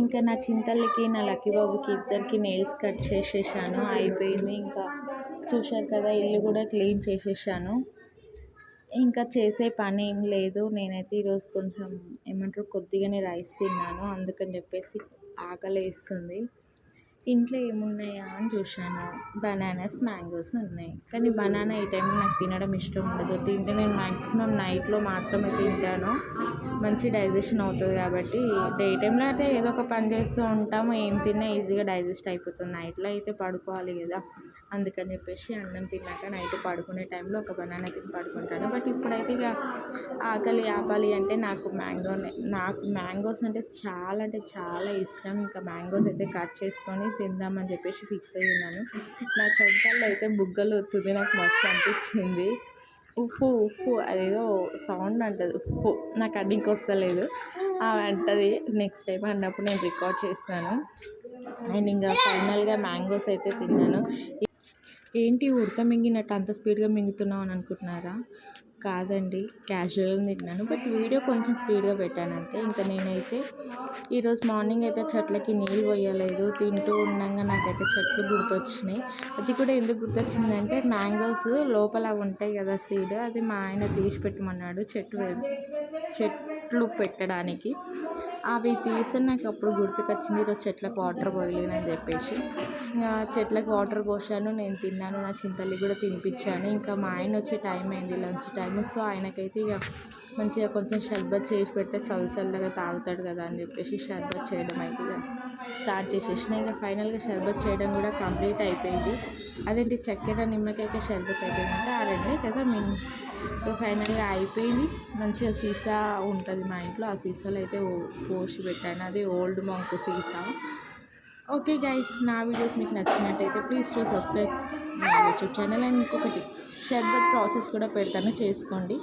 ఇంకా నా చింతలకి నా లక్కీ బాబుకి ఇద్దరికి నెయిల్స్ కట్ చేసేసాను, అయిపోయింది. ఇంకా చూశారు కదా, ఇల్లు కూడా క్లీన్ చేసేసాను. ఇంకా చేసే పని ఏం లేదు. నేనైతే ఈరోజు కొంచెం ఏమంటారు కొద్దిగానే రైస్ తిన్నాను, అందుకని చెప్పేసి ఆకలి వేస్తుంది. ఇంట్లో ఏమున్నాయా అని చూశాను, బనానాస్ మ్యాంగోస్ ఉన్నాయి. కానీ బనానా ఈ టైంలో నాకు తినడం ఇష్టం ఉండదు. తింటే నేను మ్యాక్సిమం నైట్లో మాత్రమే తింటాను, మంచి డైజెషన్ అవుతుంది కాబట్టి. డే టైంలో అయితే ఏదో ఒక పని చేస్తూ ఉంటాము, ఏం తిన్నా ఈజీగా డైజెస్ట్ అయిపోతుంది. నైట్లో అయితే పడుకోవాలి కదా, అందుకని చెప్పేసి అన్నం తిన్నాక నైట్ పడుకునే టైంలో ఒక బనానా తిని పడుకుంటాను. బట్ ఇప్పుడైతే ఇక ఆకలి ఆపాలి అంటే నాకు మ్యాంగోస్ అంటే చాలా ఇష్టం. ఇంకా మ్యాంగోస్ అయితే కట్ చేసుకొని తిందామని చెప్పేసి ఫిక్స్ అయ్యి ఉన్నాను. నా చెంతల్లో అయితే బుగ్గలు వస్తుంది, నాకు మస్తు అనిపించింది. ఉప్పు ఉప్పు అదేదో సౌండ్ అంటది, ఉప్పు నాకు అడ్డింకి వస్తలేదు, అంటది. నెక్స్ట్ టైం అన్నప్పుడు నేను రికార్డ్ చేస్తాను. అండ్ ఇంకా ఫైనల్గా మ్యాంగోస్ అయితే తిన్నాను. ఏంటి ఉడత మింగినట్టు అంత స్పీడ్గా మింగుతున్నావు అని అనుకుంటున్నారా? కాదండి, క్యాజువల్గా తిన్నాను. బట్ వీడియో కొంచెం స్పీడ్గా పెట్టాను అంతే. ఇంకా నేనైతే ఈరోజు మార్నింగ్ అయితే చెట్లకి నీళ్ళు పోయలేదు, తింటూ ఉండగా నాకైతే చెట్లు గుర్తొచ్చినాయి. అది కూడా ఎందుకు గుర్తొచ్చిందంటే మ్యాంగోస్ లోపల ఉంటాయి కదా సీడ్, అది మా ఆయన తీసి పెట్టమన్నాడు చెట్లు పెట్టడానికి. అవి తీసి నాకు అప్పుడు గుర్తుకొచ్చింది, ఈరోజు చెట్లకు వాటర్ పోయలేనని చెప్పేసి. ఇంకా చెట్లకు వాటర్ పోసాను, నేను తిన్నాను, నా చింతల్లి కూడా తినిపించాను. ఇంకా మా ఆయన వచ్చే టైం అయింది, లంచ్ టైం. సో ఆయనకైతే ఇక మంచిగా కొంచెం షర్బత్ చేసి పెడితే చల్లగా తాగుతాడు కదా అని చెప్పేసి షర్బత్ చేయడం అయితే ఇక స్టార్ట్ చేసేసిన. ఇంకా ఫైనల్గా షర్బత్ చేయడం కూడా కంప్లీట్ అయిపోయింది. అదేంటి చక్కెర నిమ్మకాయ షర్బత్ అయిపోయిందంటే ఆ రెండే కదా ఫైనల్గా అయిపోయింది. మంచిగా సీసా ఉంటుంది మా ఇంట్లో, ఆ సీసాలో అయితే పోసి పెట్టాను, అది ఓల్డ్ మంక్ సీసా. ఓకే గైస్, నా వీడియోస్ మీకు నచ్చినట్టయితే please to subscribe my YouTube channel. And ఇంకొకటి షర్బత్ ప్రాసెస్ కూడా పెడతాను, చేసుకోండి.